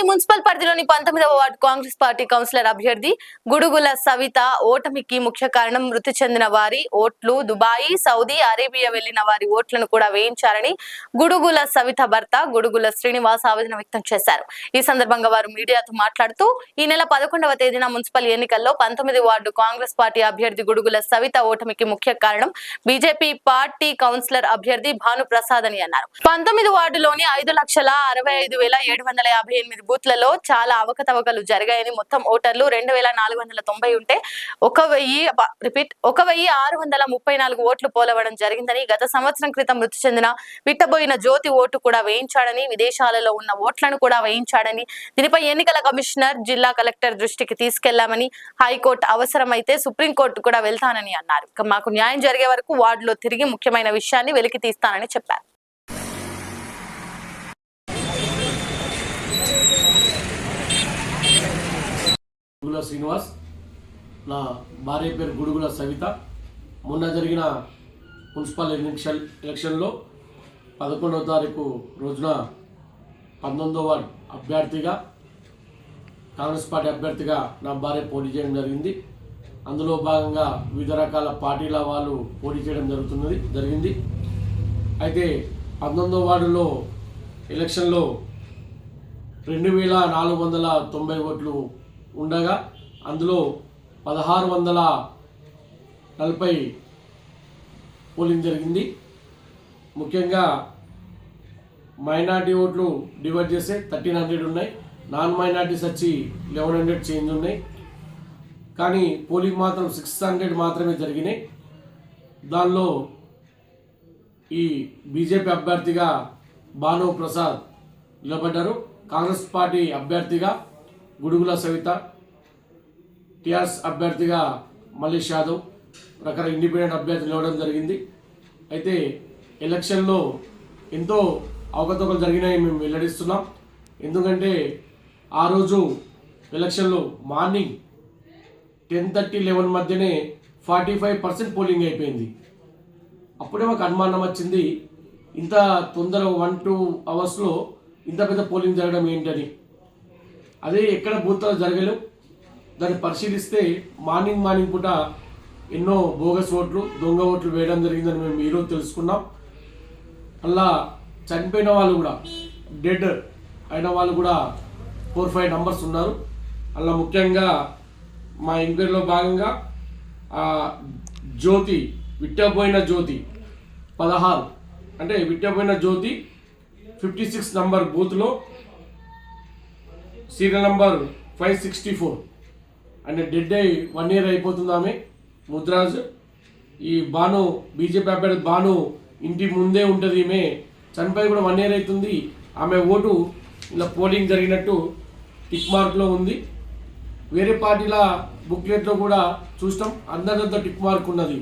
Municipal పరిధిలోని 19వ ward Congress party councillor అభ్యర్థి గుడుగుల సవిత ఓటమికి ముఖ్య కారణం మృతి చెందిన వారి ఓట్లు దుబాయి, సౌదీ అరేబియా వెళ్లిన వారి ఓట్లను కూడా వేయించారని గుడుగుల సవిత భర్త గుడుగుల శ్రీనివాస్ ఆవేదన వ్యక్తం చేశారు. ఈ సందర్భంగా వారు మీడియాతో మాట్లాడుతూ ఈ నెల 11వ తేదీన మున్సిపల్ ఎన్నికల్లో 19వ వార్డు కాంగ్రెస్ పార్టీ అభ్యర్థి గుడుగుల సవిత ఓటమికి ముఖ్య కారణం బీజేపీ పార్టీ కౌన్సిలర్ అభ్యర్థి భానుప్రసాద్ అని అన్నారు. 19 వార్డులోని 5,65,758 బూత్లలో చాలా అవకతవకలు జరిగాయని, మొత్తం ఓటర్లు 2,490 ఉంటే 1,634 ఓట్లు పోలవడం జరిగిందని, గత సంవత్సరం క్రితం మృతి చెందిన విట్టబోయిన జ్యోతి ఓటు కూడా వేయించాడని, విదేశాలలో ఉన్న ఓట్లను కూడా వేయించాడని, దీనిపై ఎన్నికల కమిషనర్, జిల్లా కలెక్టర్ దృష్టికి తీసుకెళ్లామని, హైకోర్టు అవసరమైతే సుప్రీంకోర్టు కూడా వెళ్తానని అన్నారు. మాకు న్యాయం జరిగే వరకు వార్డులో తిరిగి ముఖ్యమైన విషయాన్ని వెలికి తీస్తానని చెప్పారు. గుడుగుల శ్రీనివాస్, నా భార్య పేరు గుడుగుల సవిత. మొన్న జరిగిన మున్సిపల్ ఎలక్షన్లో 11వ తారీఖు రోజున 19వ వార్డు అభ్యర్థిగా, కాంగ్రెస్ పార్టీ అభ్యర్థిగా నా భార్య పోటీ చేయడం జరిగింది. అందులో భాగంగా వివిధ రకాల పార్టీల వాళ్ళు పోటీ చేయడం జరిగింది. అయితే 19వ వార్డులో ఎలక్షన్లో 2,490 ఓట్లు ఉండగా అందులో 1,640 పోలింగ్ జరిగింది. ముఖ్యంగా మైనార్టీ ఓట్లు డివైడ్ చేస్తే 1,300 ఉన్నాయి, నాన్ మైనార్టీస్ వచ్చి 1,100 చేంజ్ ఉన్నాయి. కానీ పోలింగ్ మాత్రం 600 మాత్రమే జరిగినాయి. దానిలో ఈ బీజేపీ అభ్యర్థిగా భానుప్రసాద్ నిలబడ్డారు. కాంగ్రెస్ పార్టీ అభ్యర్థిగా గుడుగుల సవిత, టీఆర్ఎస్ అభ్యర్థిగా మల్లేష్ యాదవ్, రకరకాల ఇండిపెండెంట్ అభ్యర్థులు ఇవ్వడం జరిగింది. అయితే ఎలక్షన్లో ఎంతో అవకతవకలు జరిగినాయి మేము వెల్లడిస్తున్నాం. ఎందుకంటే ఆ రోజు ఎలక్షన్లో మార్నింగ్ 10:30-11 మధ్యనే 45% పోలింగ్ అయిపోయింది. అప్పుడే మాకు అనుమానం వచ్చింది, ఇంత తొందర 1-2 అవర్స్లో ఇంత పెద్ద పోలింగ్ జరగడం ఏంటని. అదే ఎక్కడ బూత్లో జరగలేవు. దాన్ని పరిశీలిస్తే మార్నింగ్ పూట ఎన్నో బోగస్ ఓట్లు, దొంగ ఓట్లు వేయడం జరిగిందని మేము ఈరోజు తెలుసుకున్నాం. అలా చనిపోయిన వాళ్ళు కూడా, డెడ్ అయిన వాళ్ళు కూడా 4-5 నంబర్స్ ఉన్నారు. అలా ముఖ్యంగా మా ఎంక్వైరీలో భాగంగా జ్యోతి, విట్టబోయిన జ్యోతి 16, అంటే విట్టబోయిన జ్యోతి 56 నంబర్ బూత్లో సీరియల్ నంబర్ 564, అంటే డెడ్ అయి 1 year అయిపోతుంది. ఆమె ముద్రాజ్. ఈ భాను, బీజేపీ అభ్యర్థి భాను ఇంటి ముందే ఉంటుంది. ఈమె చనిపోయి కూడా 1 year అవుతుంది. ఆమె ఓటు ఇలా పోలింగ్ జరిగినట్టు టిక్ మార్క్లో ఉంది. వేరే పార్టీల బుక్లెట్లో కూడా చూస్తాం, అందరితో టిక్ మార్క్ ఉన్నది.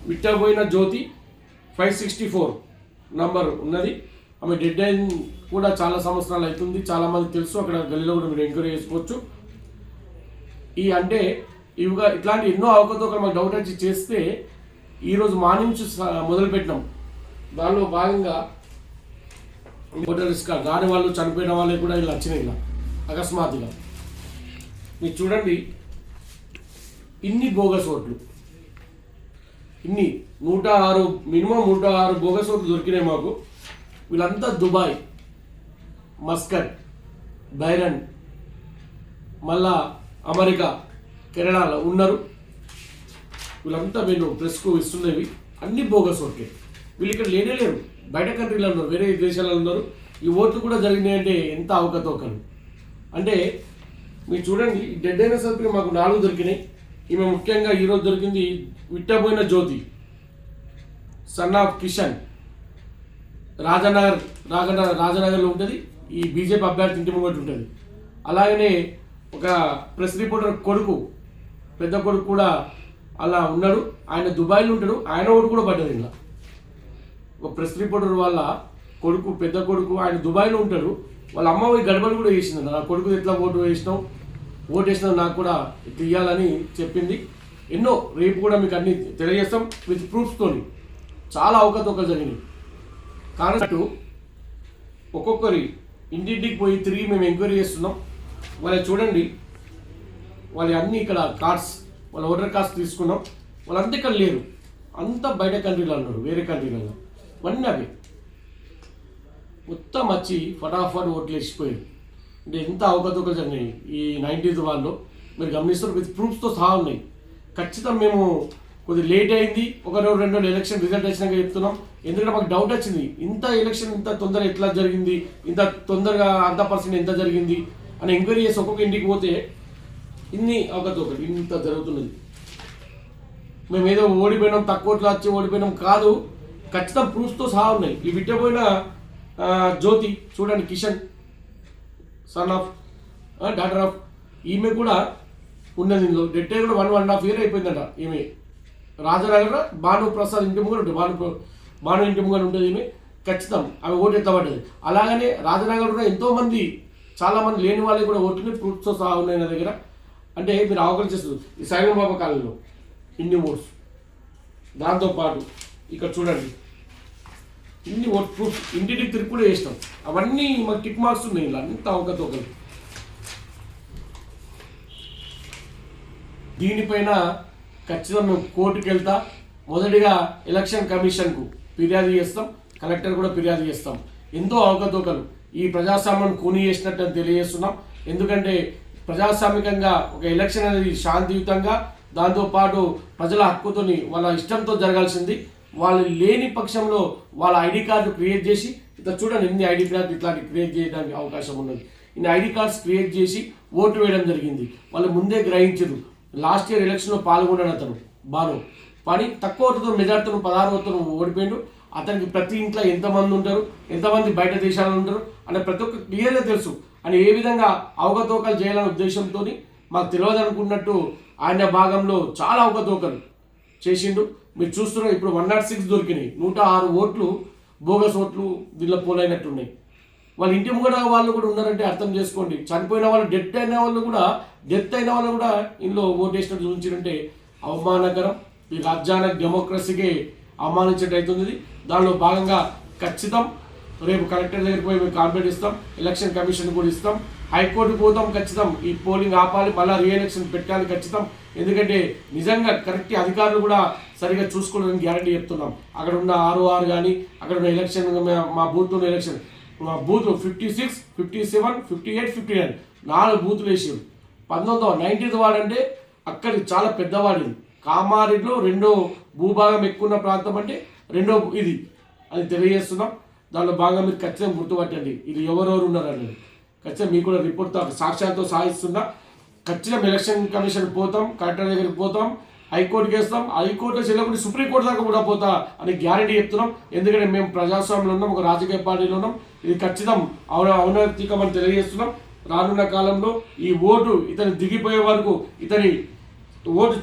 విట్టబోయిన జ్యోతి 564 నంబర్ ఉన్నది. ఆమె డెడ్ అయిన కూడా చాలా సంవత్సరాలు అవుతుంది, చాలామంది తెలుసు. అక్కడ గల్లీలో కూడా మీరు ఎంక్వైరీ చేసుకోవచ్చు. అంటే ఇట్లాంటి ఎన్నో అవకతవకలు మాకు డౌట్ వచ్చి చేస్తే ఈరోజు మార్నింగ్ మొదలుపెట్టినాం. దానిలో భాగంగా ఓటర్ రిస్క్ రాని వాళ్ళు, చనిపోయిన వాళ్ళకి కూడా ఇలా వచ్చినాయి. ఇలా అకస్మాత్తుగా మీరు చూడండి, ఇన్ని బోగస్ ఓట్లు, ఇన్ని 106, మినిమం 106 బోగస్ ఓట్లు దొరికినాయి మాకు. వీళ్ళంతా దుబాయ్, మస్కట్, బైరన్, మళ్ళా అమెరికా, కెనడాలో ఉన్నారు. వీళ్ళంతా నేను ప్రెస్కు ఇస్తున్నవి అన్ని బోగస్ ఓట్లే. వీళ్ళు ఇక్కడ లేరు, బయట కంట్రీలో ఉన్నారు, వేరే దేశాలలో ఉన్నారు. ఈ ఓట్లు కూడా జరిగినాయి అంటే ఎంత అవకతవకలు. అంటే మీరు చూడండి, డెడ్ అయిన సరికి మాకు 4 దొరికినాయి. ఈమె ముఖ్యంగా ఈరోజు దొరికింది విట్టబోయిన జ్యోతి, సన్ ఆఫ్ కిషన్, రాజనగర్లో ఉంటుంది. ఈ బీజేపీ అభ్యర్థి ఇంటి ముంగటి ఉంటుంది. అలాగనే ఒక ప్రెస్ రిపోర్టర్ కొడుకు, పెద్ద కొడుకు కూడా అలా ఉన్నాడు. ఆయన దుబాయ్లో ఉంటాడు. ఆయన ఓటు కూడా పడ్డది. ఇలా ఒక ప్రెస్ రిపోర్టర్ వాళ్ళ కొడుకు, పెద్ద కొడుకు, ఆయన దుబాయ్లో ఉంటాడు. వాళ్ళ అమ్మ పోయి గడబడి కూడా వేసింది. నా కొడుకు ఎట్లా ఓటు వేసినావు నాకు కూడా ఇవ్వాలని చెప్పింది. ఎన్నో రేపు కూడా మీకు అన్ని తెలియజేస్తాం విత్ ప్రూఫ్స్తోని. చాలా అవకతవకలు జరిగినాయి. కాంగ్రెస్ ఒక్కొక్కరి ఇంటింటికి పోయి తిరిగి మేము ఎంక్వైరీ చేస్తున్నాం. వాళ్ళ చూడండి, వాళ్ళ అన్నీ ఇక్కడ కార్డ్స్, వాళ్ళ ఓటర్ కార్డ్స్ తీసుకున్నాం. వాళ్ళంతా ఇక్కడ లేరు, అంతా బయట కంట్రీలో ఉన్నారు, వేరే కంట్రీలలో. ఇవన్నీ అవి మొత్తం వచ్చి ఫటాఫట్ ఓట్లు వేసిపోయారు. అంటే ఎంత అవకతవకలు జరిగినాయి ఈ 90s వాళ్ళు మీరు గమనిస్తారు. విత్ ప్రూఫ్స్తో సహా ఉన్నాయి. ఖచ్చితంగా మేము కొద్దిగా లేట్ అయింది, ఒక రోజు 2 రోజులు ఎలక్షన్ రిజల్ట్ వచ్చినాక చెప్తున్నాం. ఎందుకంటే మాకు డౌట్ వచ్చింది, ఇంత ఎలక్షన్ ఇంత తొందరగా ఎట్లా జరిగింది, ఇంత తొందరగా అంత పర్సెంట్ ఎంత జరిగింది అని ఎంక్వైరీ చేసి ఒక్కొక్క ఇంటికి పోతే ఇన్ని అవకతవకలు ఇంత జరుగుతున్నది. మేము ఏదో ఓడిపోయినాం, తక్కువ ఓట్లు వచ్చి ఓడిపోయినాం కాదు, ఖచ్చితంగా ప్రూఫ్స్తో సహా ఉన్నాయి. ఈ విట్టపోయిన జ్యోతి చూడండి, Kishan son of daughter of, ఈమె కూడా ఉన్నది ఇందులో. డెట్ కూడా 1.5 year అయిపోయిందంట. ఈమె రాజనగర్ భాను ప్రసాద్ ఇంటి ముంగడు ఉంటుంది, భాను ఇంటి ముంగడు ఉంటుంది ఈమె. ఖచ్చితం ఆమె ఓటు ఎత్తబడ్డది. అలాగనే రాజనగర్ కూడా ఎంతోమంది చాలామంది లేని వాళ్ళకి కూడా ఓటుని ప్రూఫ్స్తో సహా ఉన్నాయి నా దగ్గర. అంటే మీరు అవకలన చేస్తారు. ఈ సైమన్ బాబా కాలంలో ఇన్ని ఓట్స్, దాంతోపాటు ఇక్కడ చూడండి ఇన్ని ఓట్ ప్రూఫ్ ఇంటింటికి తిరిగి కూడా చేసినాం. అవన్నీ మాకు టిక్ మార్క్స్ ఉన్నాయి. ఇలా అంత అవకతవకలు. దీనిపైన ఖచ్చితంగా మేము కోర్టుకు వెళ్తా. మొదటిగా ఎలక్షన్ కమిషన్కు ఫిర్యాదు చేస్తాం, కలెక్టర్ కూడా ఫిర్యాదు చేస్తాం. ఎంతో అవకతవకలు ఈ ప్రజాస్వామ్యం కూని చేసినట్టు తెలియజేస్తున్నాం. ఎందుకంటే ప్రజాస్వామికంగా ఒక ఎలక్షన్ అనేది శాంతియుతంగా, దాంతోపాటు ప్రజల హక్కుతోని వాళ్ళ ఇష్టంతో జరగాల్సింది. వాళ్ళు లేని పక్షంలో వాళ్ళ ఐడి కార్డు క్రియేట్ చేసి, ఇట్లా చూడండి ఎన్ని ఐడి కార్డు ఇట్లాంటి క్రియేట్ చేయడానికి అవకాశం ఉన్నది. ఇన్ని ఐడి కార్డ్స్ క్రియేట్ చేసి ఓటు వేయడం జరిగింది. వాళ్ళు ముందే గ్రహించారు. లాస్ట్ ఇయర్ ఎలక్షన్లో పాల్గొన్నాడు అతను బాను, కానీ తక్కువ ఓటుతో మెజార్టీతో 16 ఓటుతో ఓడిపోయాడు. అతనికి ప్రతి ఇంట్లో ఎంతమంది ఉంటారు, ఎంతమంది బయట దేశాలలో ఉంటారు అనే ప్రతి ఒక్క క్లియర్గా తెలుసు. అని ఏ విధంగా అవకతవకలు చేయాలనే ఉద్దేశంతో మాకు తెలియదు అనుకున్నట్టు ఆయన భాగంలో చాలా అవకతవకలు చేసిండు. మీరు చూస్తున్నారు, ఇప్పుడు 106 దొరికినాయి. 106 ఓట్లు బోగస్ ఓట్లు దీనిలో పోలైనట్టున్నాయి. వాళ్ళ ఇంటి ముంగడ వాళ్ళు కూడా ఉన్నారంటే అర్థం చేసుకోండి. చనిపోయిన వాళ్ళు, డెత్ అయిన వాళ్ళు కూడా ఇందులో ఓటేసినట్టు చూపించారంటే అవమానకరం. ఈ రాజ్యాంగ డెమోక్రసీకి అవమానించేట్టు అవుతుంది. దానిలో భాగంగా ఖచ్చితం రేపు కలెక్టర్ దగ్గరికి పోయి మేము కంప్లైంట్ ఇస్తాం, ఎలక్షన్ కమిషన్ కూడా ఇస్తాం, హైకోర్టుకు పోతాం. ఖచ్చితం ఈ పోలింగ్ ఆపాలి, మళ్ళీ రీఎలక్షన్ పెట్టాలి ఖచ్చితం. ఎందుకంటే నిజంగా కరెక్ట్ అధికారులు కూడా సరిగా చూసుకోవాలని గ్యారంటీ చెప్తున్నాం. అక్కడ ఉన్న ROR కానీ, అక్కడ ఉన్న ఎలక్షన్, మా బూత్ ఉన్న ఎలక్షన్ బూత్ 56, 57, 58, 59 4 బూతులు వేసారు. 1990 వాడంటే అక్కడి చాలా పెద్దవాడి. కామారెడ్డిలో రెండో భూభాగం ఎక్కువ ప్రాంతం అంటే రెండో ఇది అది తెలియజేస్తున్నాం. దానిలో భాగంగా మీరు ఖచ్చితంగా గుర్తుపట్టండి ఇది ఎవరెవరు ఉన్నారని. ఖచ్చితంగా మీకు కూడా రిపోర్ట్తో సాక్ష్యాలతో సాధిస్తున్నా. ఖచ్చితంగా ఎలక్షన్ కమిషన్ పోతాం, కలెక్టర్ దగ్గరికి పోతాం, హైకోర్టుకి వేస్తాం, హైకోర్టులో చెల్లకుండా సుప్రీంకోర్టు దాకా కూడా పోతా అని గ్యారంటీ చెప్తున్నాం. ఎందుకంటే మేము ప్రజాస్వామ్యంలో ఉన్నాం, ఒక రాజకీయ పార్టీలో ఉన్నాం. ఇది ఖచ్చితం ఔనైతికమని తెలియజేస్తున్నాం. రానున్న కాలంలో ఈ ఓటు ఇతని దిగిపోయే వరకు ఇతని ఓటు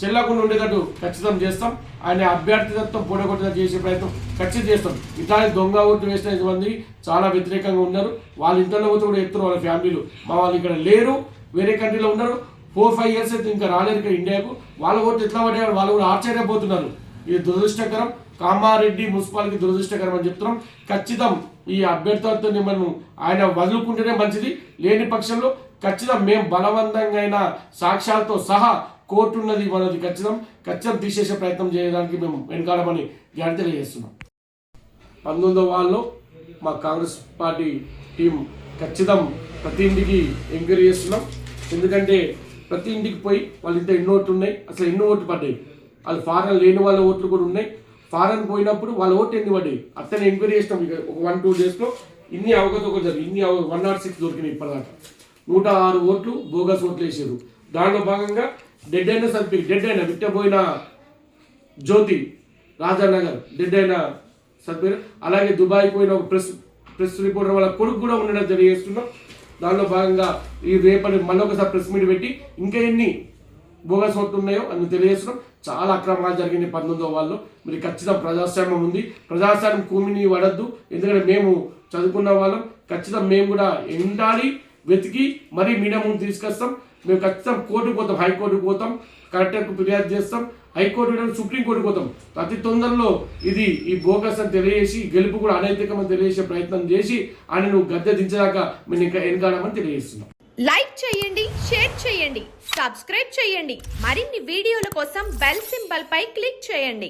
చెల్లకుండా ఉండేటట్టు ఖచ్చితం చేస్తాం. ఆయన అభ్యర్థిత్వం పూడగొట్టేలా చేసే ప్రయత్నం ఖచ్చితంగా చేస్తాం. ఇట్లాంటి దొంగ ఓట్లు వేసిన మంది చాలా వ్యతిరేకంగా ఉన్నారు. వాళ్ళ ఇంట్లో పోతే కూడా ఎత్తున్నారు వాళ్ళ ఫ్యామిలీలు. మా వాళ్ళు ఇక్కడ లేరు, వేరే కంట్రీలో ఉన్నారు. 4-5 years అయితే ఇంకా రాలేరు ఇక్కడ ఇండియాకు. వాళ్ళ ఓట్లు ఎట్లా పడ్డారు, వాళ్ళు కూడా ఆశ్చర్యపోతున్నారు. ఇది దురదృష్టకరం. కామారెడ్డి మున్సిపాలిటీ దురదృష్టకరం అని చెప్తున్నాం. ఖచ్చితం ఈ అభ్యర్థులతో మనం ఆయన వదులుకుంటేనే మంచిది. లేని పక్షంలో ఖచ్చితం మేము బలవంతంగా అయినా సాక్ష్యాలతో సహా కోర్టు ఉన్నది మనది ఖచ్చితం తీసేసే ప్రయత్నం చేయడానికి మేము వెనకాడమని గ్యారంటీ తెలియజేస్తున్నాం. 19వ వార్డులో మా కాంగ్రెస్ పార్టీ టీం ఖచ్చితం ప్రతి ఇంటికి ఎంక్వైరీ చేస్తున్నాం. ఎందుకంటే ప్రతి ఇంటికి పోయి వాళ్ళు ఇంత ఎన్ని ఓట్లు ఉన్నాయి, అసలు ఎన్ని ఓట్లు పడ్డాయి, వాళ్ళు ఫారెన్ లేని వాళ్ళ ఓట్లు కూడా ఉన్నాయి. ఫారెన్ పోయినప్పుడు వాళ్ళ ఓట్లు ఎన్ని పడ్డాయి అతను ఎంక్వైరీ చేస్తాం. ఇక ఒక 1-2 daysలో ఇన్ని అవకతవకలు జరిగింది. ఇన్ని 106 దొరికినాయి ఇప్పటిదాకా. 106 ఓట్లు బోగస్ ఓట్లు వేసారు. దానిలో భాగంగా డెడ్ అయిన సర్టిఫికేట్, డెడ్ అయిన విట్టపోయిన జ్యోతి రాజానగర్ డెడ్ అయిన సర్టిఫికేట్, అలాగే దుబాయ్ పోయిన ఒక ప్రెస్ రిపోర్టర్ వాళ్ళ కొడుకు కూడా ఉండడం తెలియజేస్తున్నాం. దానిలో భాగంగా ఈ రేపటి మళ్ళీ ఒకసారి ప్రెస్ మీట్ పెట్టి ఇంకా ఎన్ని బోగస్ ఓట్లు ఉన్నాయో అని తెలియజేస్తున్నాం. చాలా అక్రమాలు జరిగినాయి 19వ వార్డులో. మీరు ఖచ్చితంగా ప్రజాస్వామ్యం ఉంది, ప్రజాస్వామ్యం కూమిని పడద్దు. ఎందుకంటే మేము చదువుకున్న వాళ్ళం. ఖచ్చితంగా మేము కూడా ఎండాడి వెతికి మరీ మీడియా ముందు తీసుకొస్తాం. మేము ఖచ్చితంగా కోర్టుకు పోతాం, హైకోర్టుకు పోతాం, కలెక్టర్కు ఫిర్యాదు చేస్తాం, హైకోర్టు సుప్రీంకోర్టుకు పోతాం. అతి తొందరలో ఇది ఈ బోగస్ అని తెలియజేసి గెలుపు కూడా అనైతికమని తెలియజేసే ప్రయత్నం చేసి ఆయన నువ్వు గద్దె దించదాకా మేము ఇంకా వెనకాడమని తెలియజేస్తున్నాం. లైక్ చేయండి, షేర్ చేయండి, సబ్స్క్రైబ్ చేయండి. మరిన్ని వీడియోల కోసం బెల్ సింబల్ పై క్లిక్ చేయండి.